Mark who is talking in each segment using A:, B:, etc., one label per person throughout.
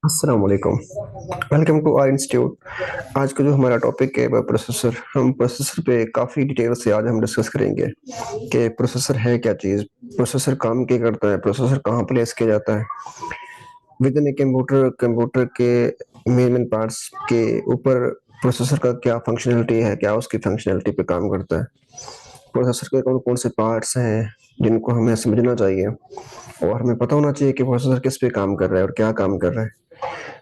A: अस्सलाम वालेकुम। Welcome to our institute. आज का जो हमारा टॉपिक है वह प्रोसेसर। हम प्रोसेसर पे काफ़ी डिटेल से आज हम डिस्कस करेंगे कि प्रोसेसर है क्या चीज़, प्रोसेसर काम क्या करता है, प्रोसेसर कहाँ प्लेस किया जाता है with in a computer. Computer के मेन पार्ट्स के ऊपर प्रोसेसर का क्या फंक्शनलिटी है, क्या उसकी फंक्शनलिटी पे काम करता है, प्रोसेसर के कौन कौन से पार्ट्स हैं जिनको हमें समझना चाहिए और हमें पता होना चाहिए कि प्रोसेसर किस पे काम कर रहा है और क्या काम कर रहा है।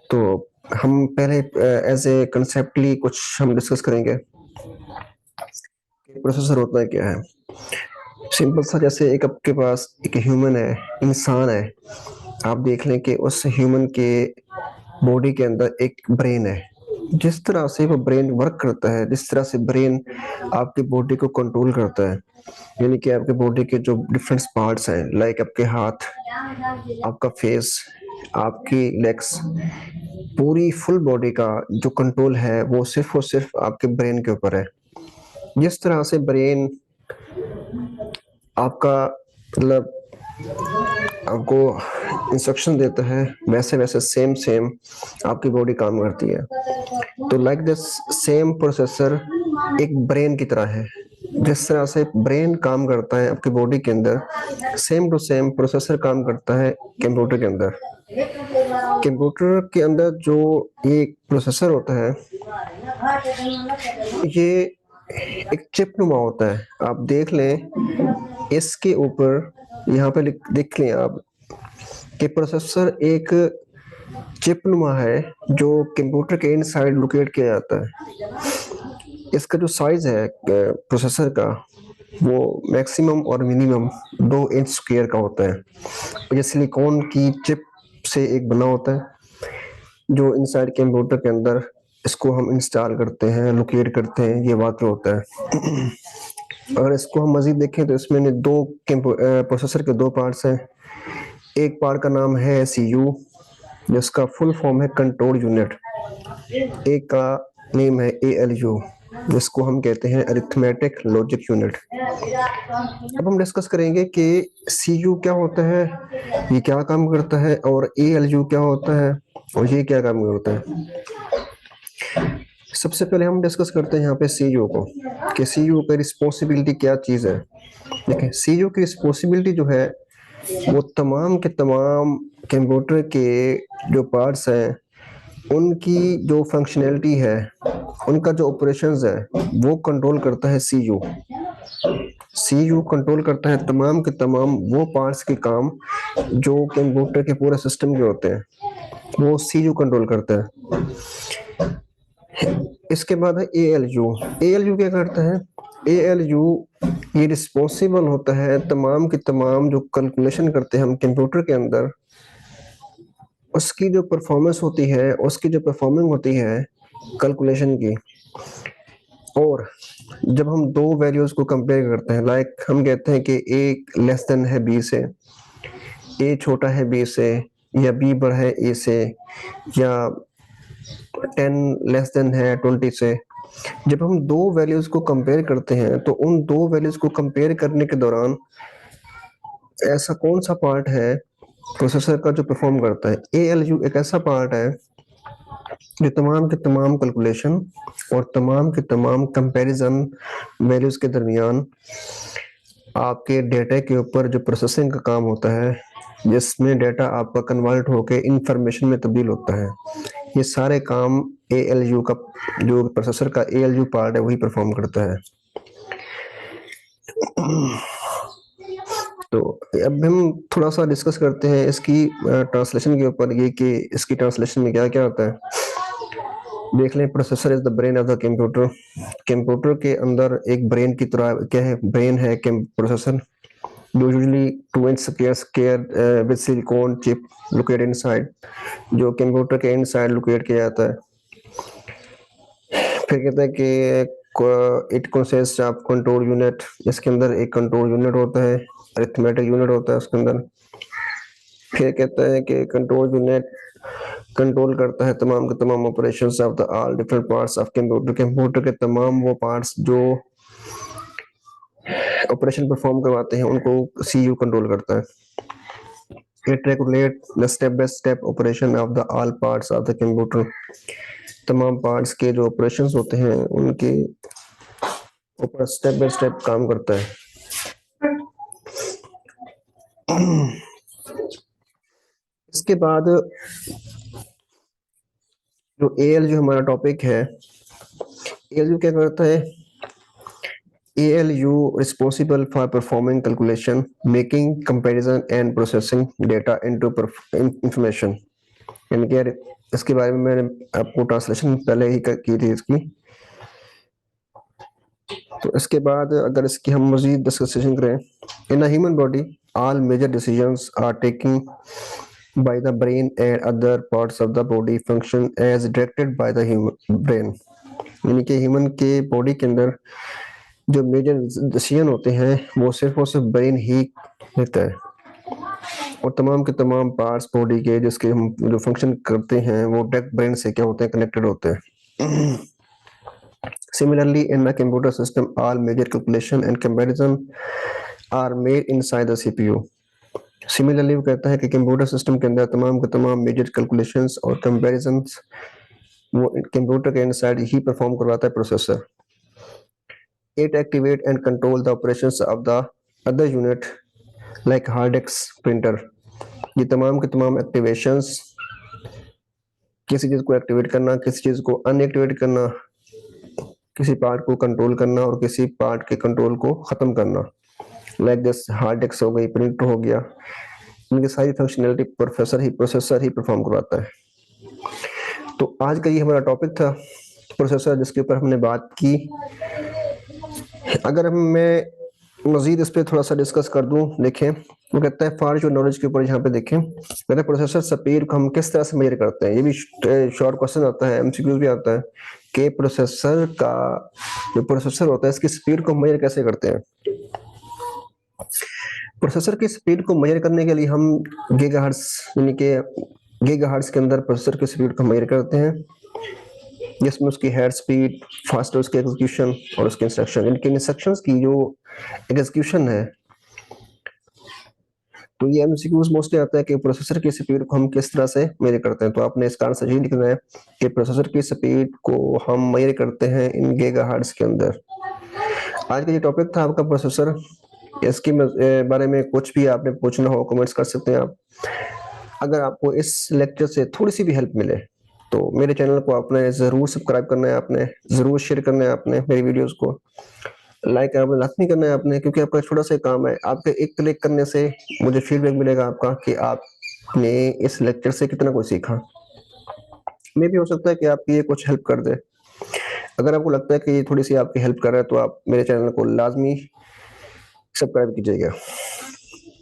A: तो हम पहले एज ए कंसेप्टली कुछ हम डिस्कस करेंगे कि प्रोसेसर होता है क्या है। सिंपल सा, जैसे एक आपके पास एक ह्यूमन है, इंसान है। आप देख लें कि उस ह्यूमन के बॉडी के अंदर एक ब्रेन है। जिस तरह से वो ब्रेन वर्क करता है, जिस तरह से ब्रेन आपकी बॉडी को कंट्रोल करता है, यानी कि आपके बॉडी के जो डिफरेंट पार्ट्स हैं, लाइक आपके हाथ, आपका फेस, आपकी लेग्स, पूरी फुल बॉडी का जो कंट्रोल है वो सिर्फ और सिर्फ आपके ब्रेन के ऊपर है। जिस तरह से ब्रेन आपका मतलब आपको इंस्ट्रक्शन देता है, वैसे वैसे सेम सेम आपकी बॉडी काम करती है। तो लाइक दिस सेम प्रोसेसर एक ब्रेन की तरह है। जिस तरह से ब्रेन काम करता है आपकी बॉडी के अंदर, सेम टू सेम प्रोसेसर काम करता है कंप्यूटर के अंदर। कंप्यूटर के अंदर जो एक प्रोसेसर होता है, ये एक चिप नुमा होता है। आप देख लें इसके ऊपर, यहाँ पे देख लें आप कि प्रोसेसर एक चिप नुमा है जो कंप्यूटर के इनसाइड लोकेट किया जाता है। इसका जो साइज है प्रोसेसर का, वो मैक्सिमम और मिनिमम 2 इंच स्क्वायर का होता है। ये सिलिकॉन की चिप से एक बना होता है जो इनसाइड कंप्यूटर के अंदर इसको हम इंस्टॉल करते हैं, लोकेट करते हैं, ये वाक़ होता है। अगर इसको हम मजीद देखें तो इसमें दो प्रोसेसर के दो पार्ट्स हैं। एक पार्ट का नाम है सीयू, जिसका फुल फॉर्म है कंट्रोल यूनिट। एक का नेम है एएलयू, जिसको हम कहते हैं अरिथमेटिक लॉजिक यूनिट। अब हम डिस्कस करेंगे कि सीयू क्या होता है, ये क्या काम करता है, और एएलयू क्या होता है और ये क्या काम करता है। सबसे पहले हम डिस्कस करते हैं यहाँ पे सीयू को, कि सीयू की रिस्पॉन्सिबिलिटी क्या चीज़ है। देखिए, सीयू की रिस्पॉन्सिबिलिटी जो है वो तमाम के तमाम कंप्यूटर के जो पार्ट्स हैं उनकी जो फंक्शनैलिटी है, उनका जो ऑपरेशंस है, वो कंट्रोल करता है सीयू। सीयू कंट्रोल करता है तमाम के तमाम वो पार्ट्स के काम जो कंप्यूटर के पूरे सिस्टम के होते हैं, वो सीयू कंट्रोल करता है। इसके बाद है एएलयू। एएलयू क्या करता है? एएलयू ये रिस्पॉन्सिबल होता है तमाम के तमाम जो कैलकुलेशन करते हैं हम कंप्यूटर के अंदर, उसकी जो परफॉर्मेंस होती है, उसकी जो परफॉर्मिंग होती है कैलकुलेशन की। और जब हम दो वैल्यूज को कंपेयर करते हैं, लाइक हम कहते हैं कि ए लेस देन है बी से, ए छोटा है बी से, या बी बड़ा है ए से, या 10 लेस देन है 20 से। जब हम दो वैल्यूज को कंपेयर करते हैं तो उन दो वैल्यूज को कंपेयर करने के दौरान ऐसा कौन सा पार्ट है प्रोसेसर का जो परफॉर्म करता है। एएलयू एक ऐसा पार्ट है जो तमाम के तमाम कैलकुलेशन और तमाम के तमाम कंपैरिजन वैल्यूज के दरमियान आपके डेटा के ऊपर जो प्रोसेसिंग का काम होता है, जिसमें डेटा आपका कन्वर्ट होकर इंफॉर्मेशन में तब्दील होता है, ये सारे काम एएलयू का, जो प्रोसेसर का एएलयू पार्ट है, वही परफॉर्म करता है। तो अब हम थोड़ा सा डिस्कस करते हैं इसकी ट्रांसलेशन के ऊपर, ये कि इसकी ट्रांसलेशन में क्या क्या होता है। देख लें, processor is the brain of the computer. Computer के अंदर एक ब्रेन की तरह क्या है, ब्रेन है processor. Usually 2 inch square with silicon chip located inside, जो कंप्यूटर के इनसाइड लोकेट किया जाता है। फिर कहते हैं कि it consist of control unit, इसके अंदर एक कंट्रोल यूनिट होता है, अरिथमेटिक यूनिट होता है उसके अंदर। फिर कहता है कि कंट्रोल यूनिट कंट्रोल करता है तमाम के तमाम operations of the all different parts of computer. Computer के तमाम वो पार्ट्स जो ऑपरेशन परफॉर्म करवाते हैं उनको सीयू कंट्रोल करता है। It regulate the step by step operation of the all parts of the computer. तमाम पार्ट्स के जो ऑपरेशंस होते हैं उनके ऊपर स्टेप बाय स्टेप काम करता है। इसके बाद जो एएल जो हमारा टॉपिक है, एएलयू क्या करता है? ALU responsible for performing calculation, making comparison and processing data into information। यानी कि यार इसके बारे में मैंने आपको ट्रांसलेशन पहले ही की थी इसकी। तो इसके बाद अगर इसकी हम मजीद डिस्कशन करें, in a human body all major decisions are taking by the brain and other parts of the body function as directed by the human brain। यानी कि ह्यूमन के बॉडी के अंदर जो मेजर डिसीजन होते हैं वो सिर्फ और सिर्फ ब्रेन ही लेता है, और तमाम के तमाम पार्ट्स बॉडी के जिसके हम जो फंक्शन करते हैं वो डायरेक्ट ब्रेन से क्या होते हैं, कनेक्टेड होते हैं। Similarly in the computer system all major calculation and comparison are made inside the CPU. Similarly वो कहता है कि कंप्यूटर सिस्टम के अंदर तमाम के तमाम मेजर कैलकुलेशंस और कंपैरिजंस वो कंप्यूटर के इनसाइड ही परफॉर्म करवाता है processor. It activate and control the operations of the other unit like hard disk printer। ये तमाम के तमाम एक्टिवेशंस, किसी चीज को एक्टिवेट करना, किसी चीज को अनएक्टिवेट करना, किसी पार्ट को कंट्रोल करना और किसी पार्ट के कंट्रोल को खत्म करना, लाइक दिस हार्ड डिस्क हो गई, प्रिंटर हो गया, इनकी सारी फंक्शनैलिटी प्रोसेसर ही परफॉर्म करवाता है। तो आज का ये हमारा टॉपिक था प्रोसेसर, जिसके ऊपर हमने बात की। अगर मैं मजीद इस पर थोड़ा सा डिस्कस कर दूं, देखें वो कहता है फॉर योर नॉलेज के ऊपर यहाँ पे देखें, कहता है प्रोसेसर स्पीड को हम किस तरह से मेजर करते हैं। ये भी शॉर्ट क्वेश्चन आता है, एमसीक्यू भी आता है कि प्रोसेसर का जो प्रोसेसर होता है इसकी स्पीड को मेजर कैसे करते हैं। प्रोसेसर की स्पीड को मेजर करने के लिए हम गीगाहर्ट्ज यानी कि गीगाहर्ट्ज के अंदर प्रोसेसर की स्पीड को मेजर करते हैं, जिसमें उसकी हेड स्पीड, फास्ट उसके एग्जीक्यूशन और उसके इंस्ट्रक्शन, इनके इंस्ट्रक्शंस की जो एग्जीक्यूशन है। तो ये एमसीक्यूज मोस्टली आता है कि प्रोसेसर की स्पीड को हम किस तरह से मेजर करते हैं। तो आपने इसका आंसर यही लिखना है कि प्रोसेसर की स्पीड को हम मेजर करते हैं इन गीगाहर्ट्ज के अंदर। आज का ये टॉपिक था आपका प्रोसेसर। इसके बारे में कुछ भी आपने पूछना हो कमेंट्स कर सकते हैं आप। अगर आपको इस लेक्चर से थोड़ी सी भी हेल्प मिले तो मेरे चैनल को आपने जरूर सब्सक्राइब करना है, आपने जरूर शेयर करना है, आपने मेरी वीडियोस को लाइक आपने लाजमी करना है आपने, क्योंकि आपका छोटा सा काम है। आपके एक क्लिक करने से मुझे फीडबैक मिलेगा आपका कि आपने इस लेक्चर से कितना कुछ सीखा। मे भी हो सकता है कि आपकी ये कुछ हेल्प कर दे। अगर आपको लगता है कि ये थोड़ी सी आपकी हेल्प कर रहा है तो आप मेरे चैनल को लाजमी सब्सक्राइब कीजिएगा।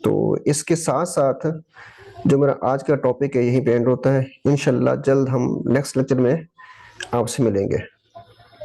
A: तो इसके साथ साथ जो मेरा आज का टॉपिक है यही पे एंड होता है। इंशाल्लाह जल्द हम नेक्स्ट लेक्चर में आपसे मिलेंगे।